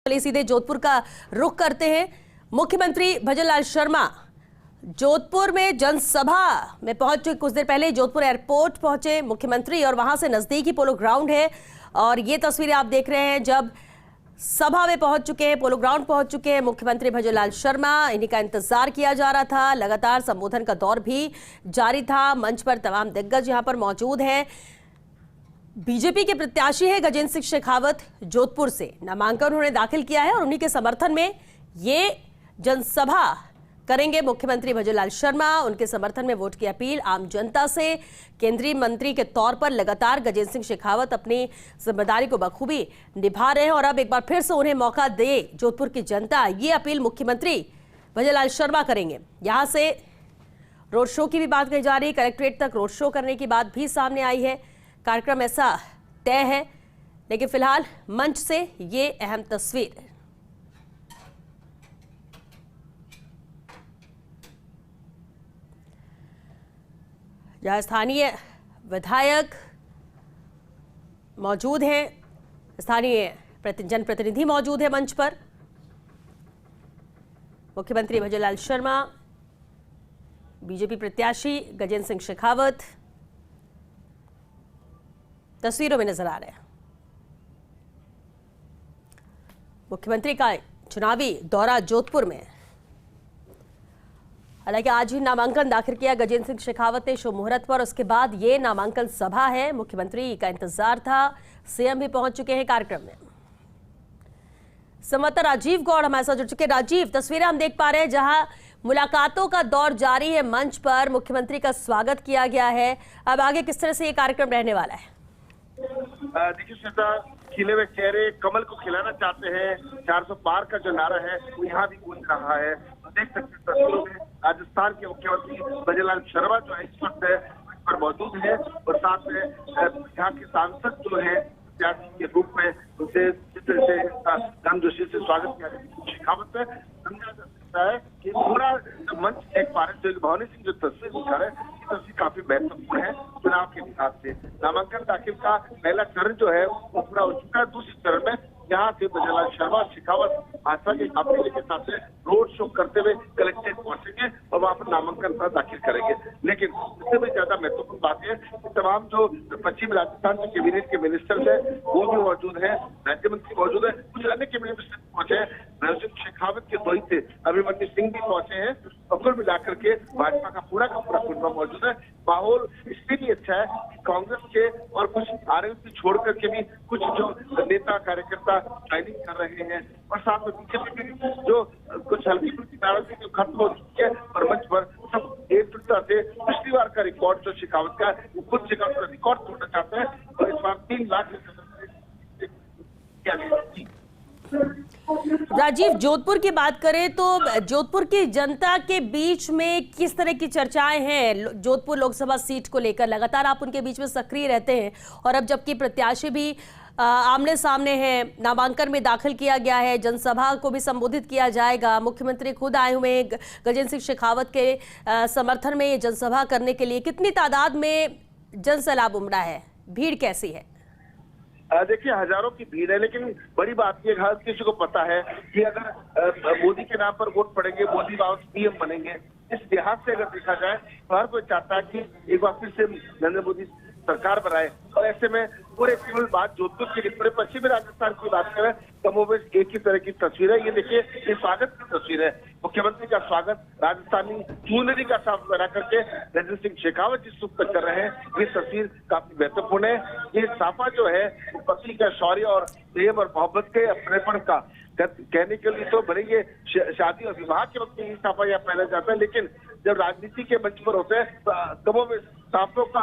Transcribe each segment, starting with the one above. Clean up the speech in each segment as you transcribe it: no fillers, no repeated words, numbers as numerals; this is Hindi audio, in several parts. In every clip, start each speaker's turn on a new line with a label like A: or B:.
A: चलिए सीधे जोधपुर का रुख करते हैं। मुख्यमंत्री भजनलाल शर्मा जोधपुर में जनसभा में पहुंचे। कुछ देर पहले जोधपुर एयरपोर्ट पहुंचे मुख्यमंत्री और वहां से नजदीक ही पोलो ग्राउंड है और ये तस्वीरें आप देख रहे हैं जब सभा में पहुंच चुके हैं, पोलो ग्राउंड पहुंच चुके हैं मुख्यमंत्री भजनलाल शर्मा। इन्हीं का इंतजार किया जा रहा था। लगातार संबोधन का दौर भी जारी था। मंच पर तमाम दिग्गज यहां पर मौजूद हैं। बीजेपी के प्रत्याशी है गजेंद्र सिंह शेखावत, जोधपुर से नामांकन उन्होंने दाखिल किया है और उन्हीं के समर्थन में ये जनसभा करेंगे मुख्यमंत्री भजनलाल शर्मा। उनके समर्थन में वोट की अपील आम जनता से। केंद्रीय मंत्री के तौर पर लगातार गजेंद्र सिंह शेखावत अपनी जिम्मेदारी को बखूबी निभा रहे हैं और अब एक बार फिर से उन्हें मौका दे जोधपुर की जनता, ये अपील मुख्यमंत्री भजनलाल शर्मा करेंगे। यहां से रोड शो की भी बात कही जा रही है। कलेक्ट्रेट तक रोड शो करने की बात भी सामने आई है। कार्यक्रम ऐसा तय है, लेकिन फिलहाल मंच से ये अहम तस्वीर। जहां स्थानीय विधायक मौजूद हैं, स्थानीय जनप्रतिनिधि मौजूद है मंच पर। मुख्यमंत्री भजनलाल शर्मा, बीजेपी प्रत्याशी गजेंद्र सिंह शेखावत तस्वीरों में नजर आ रहे हैं। मुख्यमंत्री का चुनावी दौरा जोधपुर में। हालांकि आज ही नामांकन दाखिल किया गजेंद्र सिंह शेखावत ने शुभ मुहूर्त पर। उसके बाद ये नामांकन सभा है। मुख्यमंत्री का इंतजार था। सीएम भी पहुंच चुके हैं कार्यक्रम में। संवाददाता राजीव गौड़ हमारे साथ जुड़ चुके। राजीव, तस्वीरें हम देख पा रहे हैं जहां मुलाकातों का दौर जारी है। मंच पर मुख्यमंत्री का स्वागत किया गया है। अब आगे किस तरह से ये कार्यक्रम रहने वाला है?
B: देखिए श्वेता, खिले हुए चेहरे कमल को खिलाना चाहते हैं। 400 पार का जो नारा है वो यहाँ भी गूंज रहा है। देख सकते हैं तस्वीरों में राजस्थान के मुख्यमंत्री भजनलाल शर्मा जो है इस वक्त पर मौजूद है और साथ में यहाँ के सांसद जो है प्रत्याशी के रूप में उनसे जिस तरह से गर्मजोशी से स्वागत किया शेखावत ने समझा जा सकता है कि पूरा मंच देख पा रहे हैं। भवानी सिंह जो तस्वीर दिखा रहे हैं ये तस्वीर काफी महत्वपूर्ण है चुनाव के लिहाज से। नामांकन दाखिल का पहला चरण जो है वो पूरा हो चुका है। दूसरे चरण में यहाँ से भजनलाल शर्मा शेखावत भाजपा के काफिले के साथ रोड शो करते हुए कलेक्ट्रेट पहुंचेंगे और वहां पर नामांकन पत्र दाखिल करेंगे। लेकिन इससे भी ज्यादा महत्वपूर्ण बात है कि तमाम जो पश्चिम राजस्थान के कैबिनेट के मिनिस्टर्स है वो भी मौजूद है, राज्य मंत्री मौजूद है, कुछ अन्य कैबिनेट मिनिस्टर पहुंचे हैं। गजेंद्र शेखावत के द्वैत अभिमन्यु सिंह भी पहुंचे हैं और कुल मिलाकर के भाजपा का पूरा कुनबा मौजूद है। माहौल इसलिए भी अच्छा है कि कांग्रेस के और कुछ आरएलपी छोड़ करके भी कुछ जो नेता कार्यकर्ता ज्वाइनिंग कर रहे हैं और साथ में बीजेपी की जो कुछ हल्की फुल्की नाराजगी जो खत्म हो चुकी है और मंच पर सब एकजुटता से पिछली बार का रिकॉर्ड जो शेखावत का वो खुद शेखावत का रिकॉर्ड तोड़ना चाहते हैं और इस बार 3 लाख
A: राजीव, जोधपुर की बात करें तो जोधपुर की जनता के बीच में किस तरह की चर्चाएं हैं जोधपुर लोकसभा सीट को लेकर? लगातार आप उनके बीच में सक्रिय रहते हैं और अब जबकि प्रत्याशी भी आमने सामने हैं, नामांकन में दाखिल किया गया है, जनसभा को भी संबोधित किया जाएगा, मुख्यमंत्री खुद आए हुए हैं गजेंद्र सिंह शेखावत के समर्थन में ये जनसभा करने के लिए। कितनी तादाद में जनसैलाब उमड़ा है? भीड़ कैसी है?
B: देखिए हजारों की भीड़ है, लेकिन बड़ी बात यह हर किसी को पता है कि अगर मोदी के नाम पर वोट पड़ेंगे, मोदी वापस पीएम बनेंगे। इस लिहाज से अगर देखा जाए तो हर कोई चाहता है कि एक बार फिर से नरेंद्र मोदी सरकार बनाए और ऐसे में पूरे केवल बात जोधपुर के लिए पूरे पश्चिमी राजस्थान की बात करें कमोबेश एक ही तरह की तस्वीर है। ये देखिए ये स्वागत की तस्वीर है। मुख्यमंत्री का स्वागत राजस्थानी चुनरी का साफ बना करके गजेंद्र सिंह शेखावत जिस रूप में कर रहे हैं ये तस्वीर काफी महत्वपूर्ण है। ये साफा जो है पति का शौर्य और प्रेम और मोहब्बत के अपनेपन का कहने के लिए तो भले ये शादी और विवाह के वक्त यही साफा यहाँ पहना जाता है, लेकिन जब राजनीति के मंच पर होते हैं तो कमों में साफों का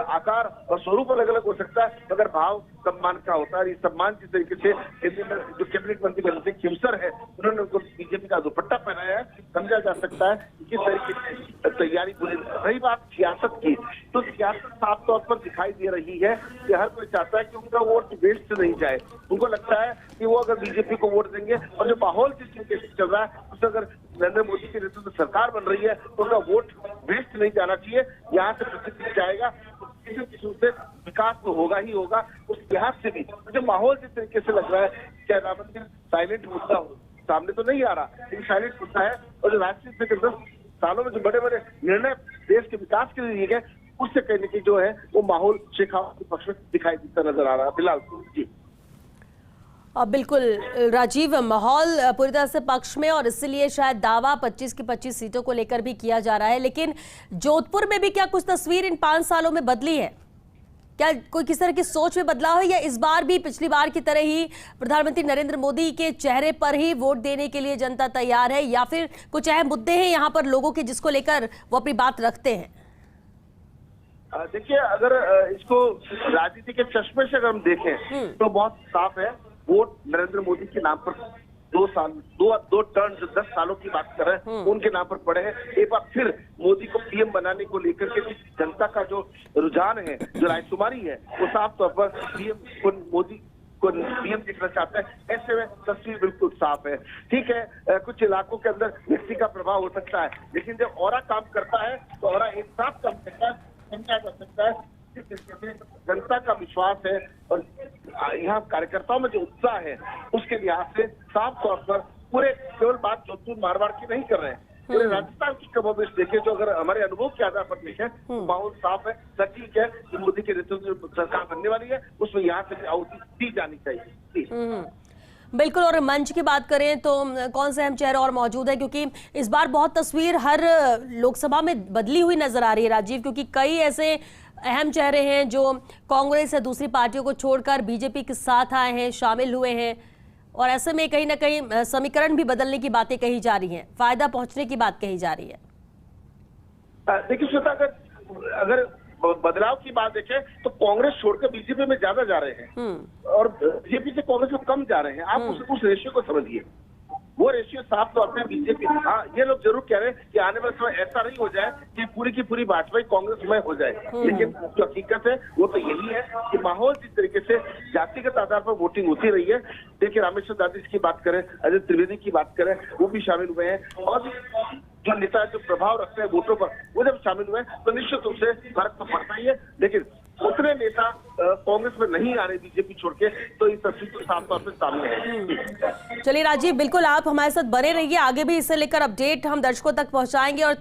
B: आकार और स्वरूप अलग अलग हो सकता है मगर भाव सम्मान का होता है। ये सम्मान जिस तरीके से जो कैबिनेट मंत्री गजेंद्र सिंह खिमसर है उन्होंने उनको बीजेपी का दुपट्टा पहनाया है, समझा जा सकता है किस तरीके से तैयारी पूरी। रही बात सियासत की तो सियासत साफ तौर पर दिखाई दे रही है कि हर कोई चाहता है कि उनका वोट वेस्ट नहीं जाए। उनको लगता है कि वो अगर बीजेपी को वोट देंगे और जो माहौल जिस तरीके से चल रहा है उससे अगर नरेंद्र मोदी के नेतृत्व में सरकार बन रही है तो उनका वोट वेस्ट नहीं जाना चाहिए। यहाँ से प्रसिद्ध जाएगा किसी किस्म से विकास तो होगा ही होगा। उस लिहाज से भी जो माहौल जिस तरीके से लग रहा है, चाहे राम मंदिर साइलेंट मुद्दा सामने तो नहीं आ रहा, लेकिन साइलेंट मुद्दा है। और जो राष्ट्रीय स्तर के 10 सालों में जो बड़े बड़े निर्णय देश के विकास के लिए लिए गए, उससे कहीं न कहीं जो है वो माहौल शेखावत के पक्ष में दिखाई देता नजर आ रहा है फिलहाल। जी
A: बिल्कुल राजीव, माहौल पूरी तरह से पक्ष में, और इसलिए शायद दावा 25 की 25 सीटों को लेकर भी किया जा रहा है। लेकिन जोधपुर में भी क्या कुछ तस्वीर इन 5 सालों में बदली है? क्या कोई किस तरह की सोच में बदलाव है, या इस बार भी पिछली बार की तरह ही प्रधानमंत्री नरेंद्र मोदी के चेहरे पर ही वोट देने के लिए जनता तैयार है, या फिर कुछ अहम मुद्दे हैं यहाँ पर लोगों के जिसको लेकर वो अपनी बात रखते हैं?
B: देखिए, अगर इसको राजनीति के चश्मे से अगर हम देखें तो बहुत साफ है, वोट नरेंद्र मोदी के नाम पर 2 टर्न जो 10 सालों की बात कर रहे हैं उनके नाम पर पड़े हैं। एक बार फिर मोदी को पीएम बनाने को लेकर के जनता का जो रुझान है, जो रायशुमारी है, वो साफ तौर पर पीएम को मोदी को पीएम देखना चाहता है। ऐसे में तस्वीर बिल्कुल साफ है। ठीक है, कुछ इलाकों के अंदर व्यक्ति का प्रभाव हो सकता है, लेकिन जब ऑरा काम करता है तो ऑरा एक साफ काम करता है, समझा जा सकता है जनता का विश्वास है। और यहाँ कार्यकर्ताओं में जो उत्साह है, उसके लिहाज से साफ तौर पर पूरे केवल बात जोधपुर मारवाड़ की नहीं कर रहे हैं, पूरे राजस्थान की कमोबेश देखे, जो अगर हमारे अनुभव के आधार पर देखें तो माहौल साफ है, सटीक है कि मोदी के नेतृत्व में सरकार बनने वाली है, उसमें यहाँ से आहुति दी जानी चाहिए।
A: बिल्कुल। और मंच की बात करें तो कौन से अहम चेहरे और मौजूद है, क्योंकि इस बार बहुत तस्वीर हर लोकसभा में बदली हुई नजर आ रही है राजीव, क्योंकि कई ऐसे अहम चेहरे हैं जो कांग्रेस या दूसरी पार्टियों को छोड़कर बीजेपी के साथ आए हैं, शामिल हुए हैं, और ऐसे में कहीं ना कहीं समीकरण भी बदलने की बातें कही जा रही हैं, फायदा पहुंचने की बात कही जा रही है।
B: देखिए श्वेता, अगर बदलाव की बात देखें तो कांग्रेस छोड़कर बीजेपी में ज्यादा जा रहे हैं और बीजेपी से कांग्रेस में कम जा रहे हैं। आप उस रेशियो को समझिए, वो रेशियो साफ तौर पे बीजेपी, हाँ ये लोग जरूर कह रहे हैं कि आने वाले समय ऐसा नहीं हो जाए कि पूरी की पूरी भाजपा कांग्रेस में हो जाए, लेकिन जो हकीकत है वो तो यही है कि माहौल जिस तरीके से जातिगत आधार पर वोटिंग होती रही है। देखिए, रामेश्वर दादी की बात करें, अजय त्रिवेदी की बात करें, वो भी शामिल हुए हैं, और जो नेता जो प्रभाव रखते हैं वोटों पर, वो जब शामिल हुए तो निश्चित रूप से फर्क तो पड़ता ही है। लेकिन उतने नेता कांग्रेस में नहीं आ रहे बीजेपी छोड़ के, तो इस तस्वीर तो साफ तौर पर सामने है।
A: चलिए राजीव, बिल्कुल आप हमारे साथ बने रहिए, आगे भी इसे लेकर अपडेट हम दर्शकों तक पहुंचाएंगे और